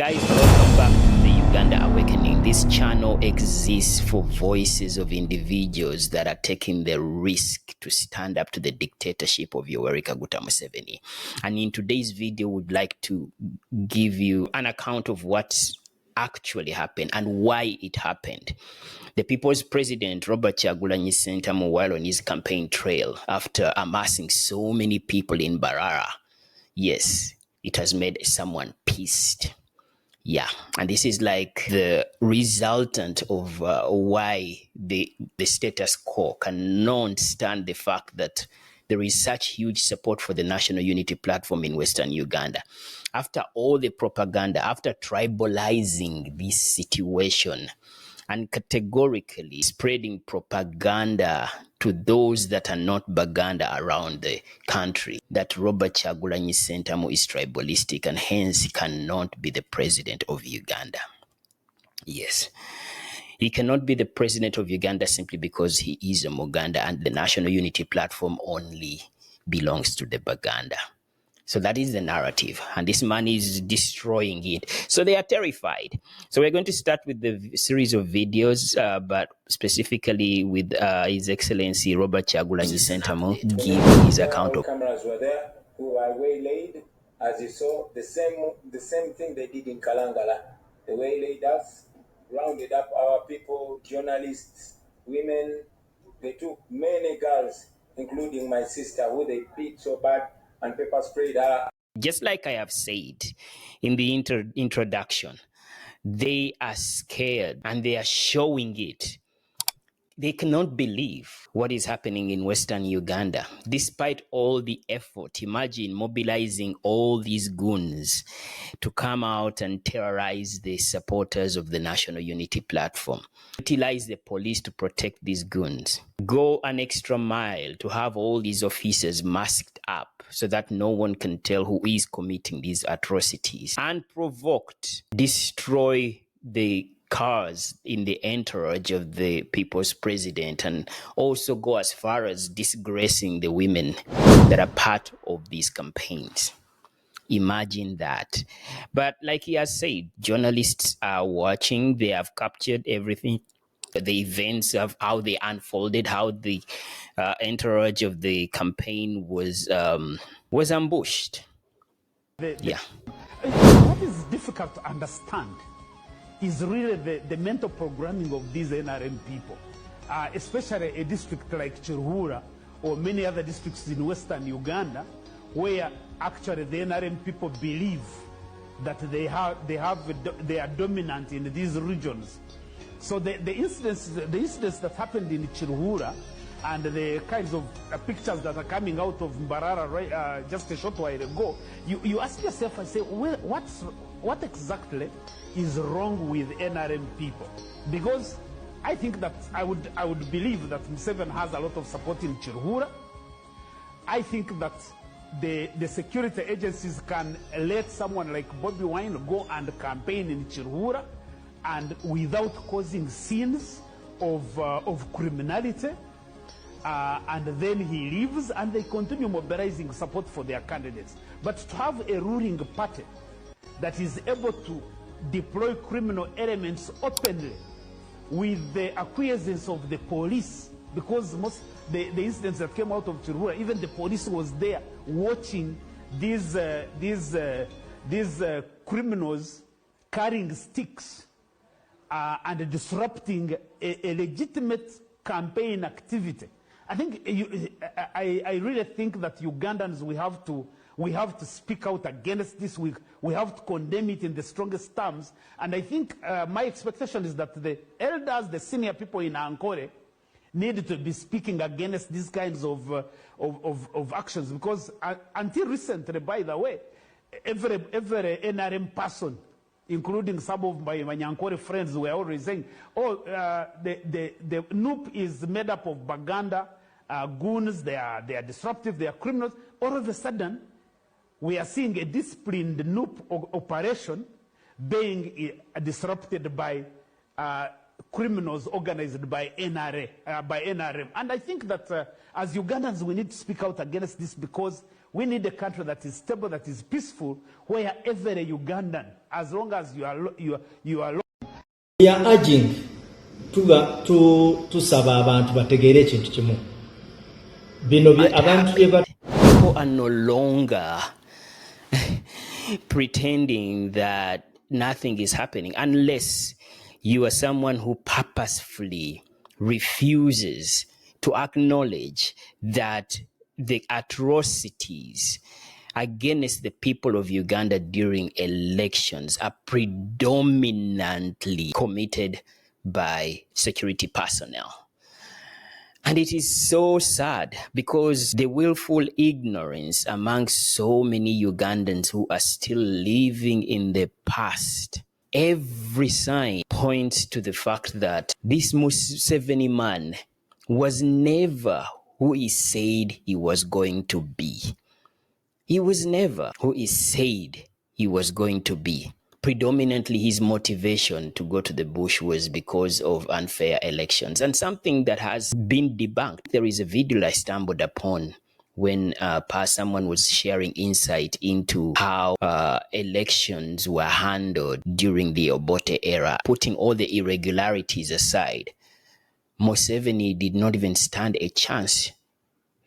Guys, welcome back to the Uganda Awakening. This channel exists for voices of individuals that are taking the risk to stand up to the dictatorship of Yoweri Kaguta Museveni. And in today's video, we'd like to give you an account of what's actually happened and why it happened. The People's President, Robert Kyagulanyi Ssentamu, while on his campaign trail after amassing so many people in Mbarara, yes, it has made someone pissed. Yeah, and this is like the resultant of why the status quo cannot stand the fact that there is such huge support for the National Unity Platform in Western Uganda. After all the propaganda, after tribalizing this situation, and categorically spreading propaganda to those that are not Baganda around the country, that Robert Kyagulanyi Ssentamu is tribalistic and hence cannot be the president of Uganda. Yes. He cannot be the president of Uganda simply because he is a Muganda and the National Unity Platform only belongs to the Baganda. So that is the narrative, and this man is destroying it. So they are terrified. So we're going to start with the series of videos, but specifically with His Excellency Robert Kyagulanyi Ssentamu giving his account of. Cameras were there who were waylaid, as you saw, the same thing they did in Kalangala. They waylaid us, rounded up our people, journalists, women. They took many girls, including my sister, who they beat so bad and pepper sprayed her. Just like I have said in the introduction, they are scared and they are showing it. They cannot believe what is happening in Western Uganda, despite all the effort. Imagine mobilizing all these goons to come out and terrorize the supporters of the National Unity Platform. Utilize the police to protect these goons. Go an extra mile to have all these officers masked up so that no one can tell who is committing these atrocities. Unprovoked, destroy the cars in the entourage of the People's President and also go as far as disgracing the women that are part of these campaigns. Imagine that. But like he has said, journalists are watching. They have captured everything, the events of how they unfolded, how the entourage of the campaign was ambushed. What is difficult to understand is really the mental programming of these NRM people, especially a district like Chirhura or many other districts in Western Uganda, where actually the NRM people believe that they are dominant in these regions. So the incidents that happened in Chirhura and the kinds of pictures that are coming out of Mbarara just a short while ago, you ask yourself and say, well, what exactly is wrong with NRM people? Because I think that I would believe that Museveni has a lot of support in Chirhura. I think that the security agencies can let someone like Bobi Wine go and campaign in Chirhura and without causing scenes of criminality, and then he leaves and they continue mobilizing support for their candidates. But to have a ruling party that is able to deploy criminal elements openly with the acquiescence of the police, because the incidents that came out of Chirhura, even the police was there watching these criminals carrying sticks and disrupting a legitimate campaign activity. I think I really think that Ugandans, we have to speak out against this. We have to condemn it in the strongest terms. And I think my expectation is that the elders, the senior people in Ankole, need to be speaking against these kinds of actions. Because until recently, by the way, every NRM person, including some of my Nyankore friends, were always saying, oh, the NUP is made up of Baganda, Goons, they are disruptive, they are criminals. All of a sudden, we are seeing a disciplined NUP operation being disrupted by criminals organized by NRM. And I think that as Ugandans, we need to speak out against this, because We need a country that is stable, that is peaceful, where every Ugandan, as long as you are We are urging tusaba abantu bategeere ekintu kimu. Bino abantu people are no longer pretending that nothing is happening unless you are someone who purposefully refuses to acknowledge that the atrocities against the people of Uganda during elections are predominantly committed by security personnel. And it is so sad because the willful ignorance among so many Ugandans who are still living in the past. Every sign points to the fact that this Museveni man was never who he said he was going to be. He was never who he said he was going to be. Predominantly, his motivation to go to the bush was because of unfair elections, and something that has been debunked. There is a video I stumbled upon when someone was sharing insight into how elections were handled during the Obote era. Putting all the irregularities aside, Museveni did not even stand a chance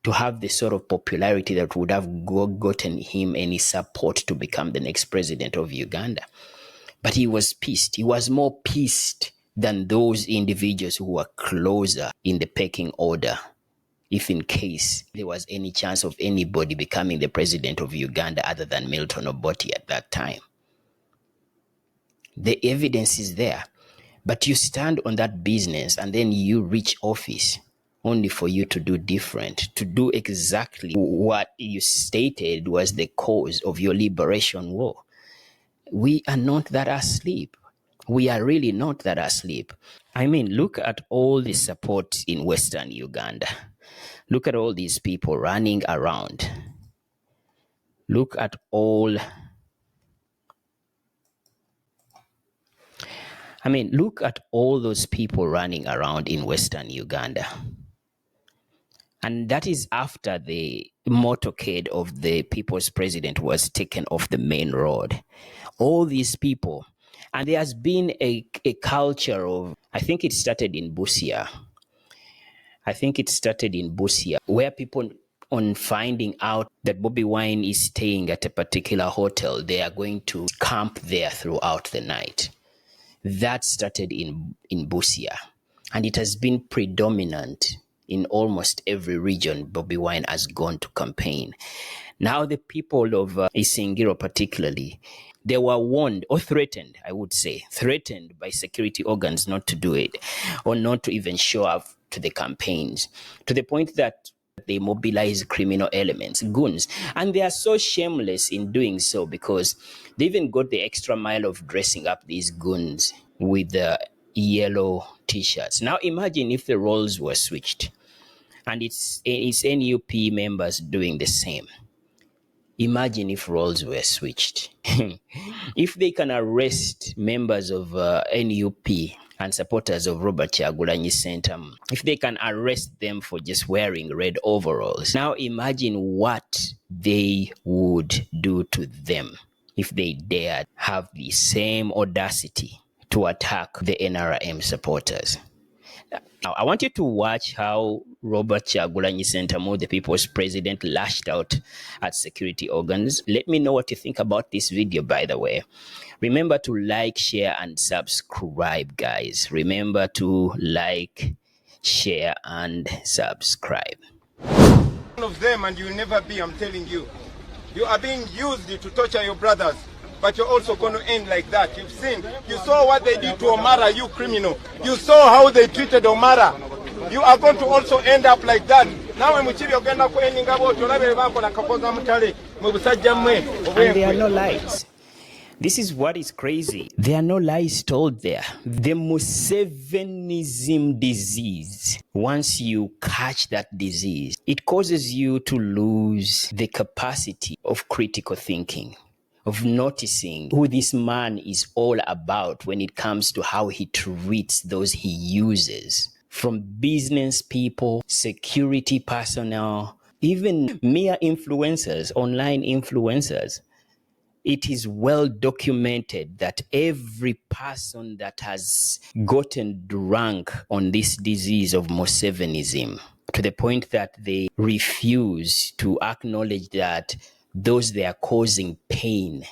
to have the sort of popularity that would have gotten him any support to become the next president of Uganda. But he was pissed. He was more pissed than those individuals who were closer in the pecking order, if in case there was any chance of anybody becoming the president of Uganda other than Milton Obote at that time. The evidence is there. But you stand on that business and then you reach office only for you to do different, to do exactly what you stated was the cause of your liberation war. We are not that asleep. We are really not that asleep. I mean, look at all the support in Western Uganda. Look at all these people running around. Look at all... look at all those people running around in Western Uganda. And that is after the motorcade of the people's president was taken off the main road. All these people. And there has been a culture of, I think it started in Busia. Where people, on finding out that Bobi Wine is staying at a particular hotel, they are going to camp there throughout the night. That started in Busia. And it has been predominant in almost every region Bobi Wine has gone to campaign. Now the people of Isingiro particularly, they were warned or threatened, I would say, threatened by security organs not to do it or not to even show up to the campaigns, to the point that they mobilize criminal elements, goons. And they are so shameless in doing so because they even got the extra mile of dressing up these goons with the yellow t-shirts. Now imagine if the roles were switched and it's NUP members doing the same. Imagine if roles were switched. If they can arrest members of NUP and supporters of Robert Kyagulanyi Ssentamu, if they can arrest them for just wearing red overalls, now imagine what they would do to them if they dared have the same audacity to attack the NRM supporters. Now, I want you to watch how Robert Kyagulanyi Ssentamu, the people's president, lashed out at security organs. Let me know what you think about this video, by the way. Remember to like, share, and subscribe, guys. Remember to like, share, and subscribe. One of them, and you will never be, I'm telling you. You are being used to torture your brothers. But you're also going to end like that. You've seen. You saw what they did to Omara, you criminal. You saw how they treated Omara. You are going to also end up like that. Now I'm Uganda for ending about and there are no lies. This is what is crazy. There are no lies told there. The Musevenism disease, once you catch that disease, it causes you to lose the capacity of critical thinking, of noticing who this man is all about when it comes to how he treats those he uses. From business people, security personnel, even mere influencers, online influencers. It is well documented that every person that has gotten drunk on this disease of Musevenism, to the point that they refuse to acknowledge that those they are causing pain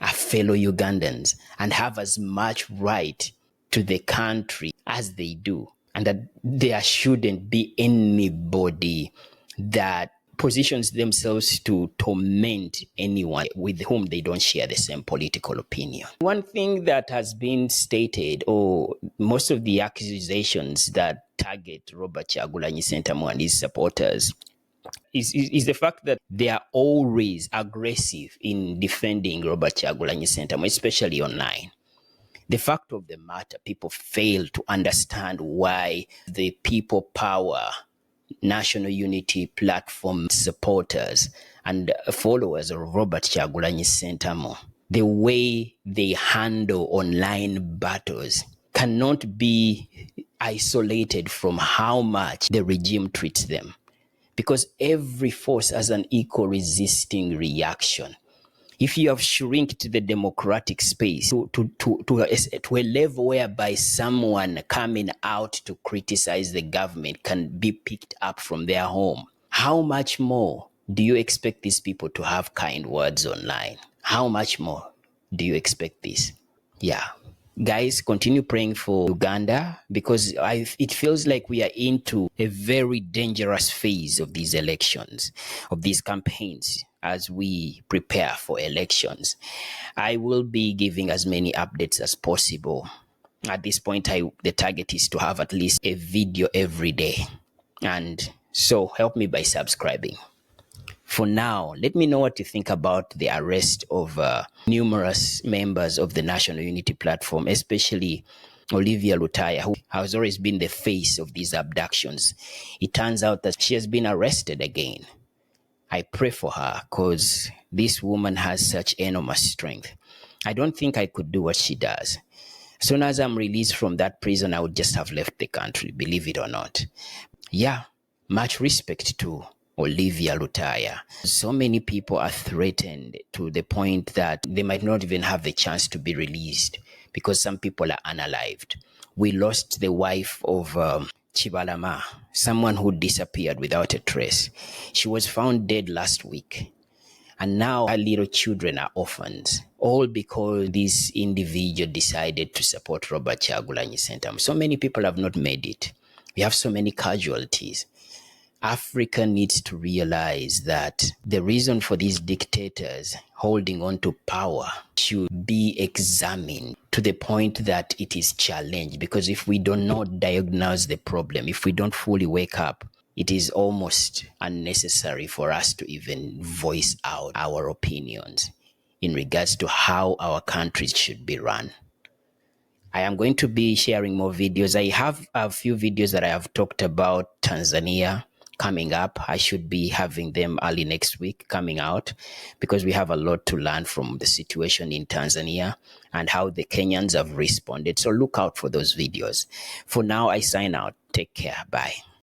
are fellow Ugandans and have as much right to the country as they do, and that there shouldn't be anybody that positions themselves to torment anyone with whom they don't share the same political opinion. One thing that has been stated, or most of the accusations that target Robert Kyagulanyi Ssentamu and his supporters, is the fact that they are always aggressive in defending Robert Kyagulanyi Ssentamu, especially online. The fact of the matter, people fail to understand why the People Power National Unity Platform supporters and followers of Robert Kyagulanyi Ssentamu, the way they handle online battles cannot be isolated from how much the regime treats them. Because every force has an equal resisting reaction. If you have shrunk to the democratic space to a level whereby someone coming out to criticize the government can be picked up from their home, how much more do you expect these people to have kind words online? How much more do you expect this? Yeah. Guys, continue praying for Uganda, because it feels like we are into a very dangerous phase of these elections, of these campaigns, as we prepare for elections. I will be giving as many updates as possible. At this point, the target is to have at least a video every day. And so help me by subscribing. For now, let me know what you think about the arrest of numerous members of the National Unity Platform, especially Olivia Lutaya, who has always been the face of these abductions. It turns out that she has been arrested again. I pray for her, because this woman has such enormous strength. I don't think I could do what she does. As soon as I'm released from that prison, I would just have left the country, believe it or not. Yeah, much respect to Olivia Lutaya. So many people are threatened to the point that they might not even have the chance to be released, because some people are unalived. We lost the wife of Chibalama, someone who disappeared without a trace. She was found dead last week. And now our little children are orphans, all because this individual decided to support Robert Kyagulanyi Ssentamu. So many people have not made it. We have so many casualties. Africa needs to realize that the reason for these dictators holding on to power should be examined to the point that it is challenged. Because if we do not diagnose the problem, if we don't fully wake up, it is almost unnecessary for us to even voice out our opinions in regards to how our countries should be run. I am going to be sharing more videos. I have a few videos that I have talked about Tanzania coming up. I should be having them early next week coming out, because we have a lot to learn from the situation in Tanzania and how the Kenyans have responded. So look out for those videos. For now, I sign out. Take care. Bye.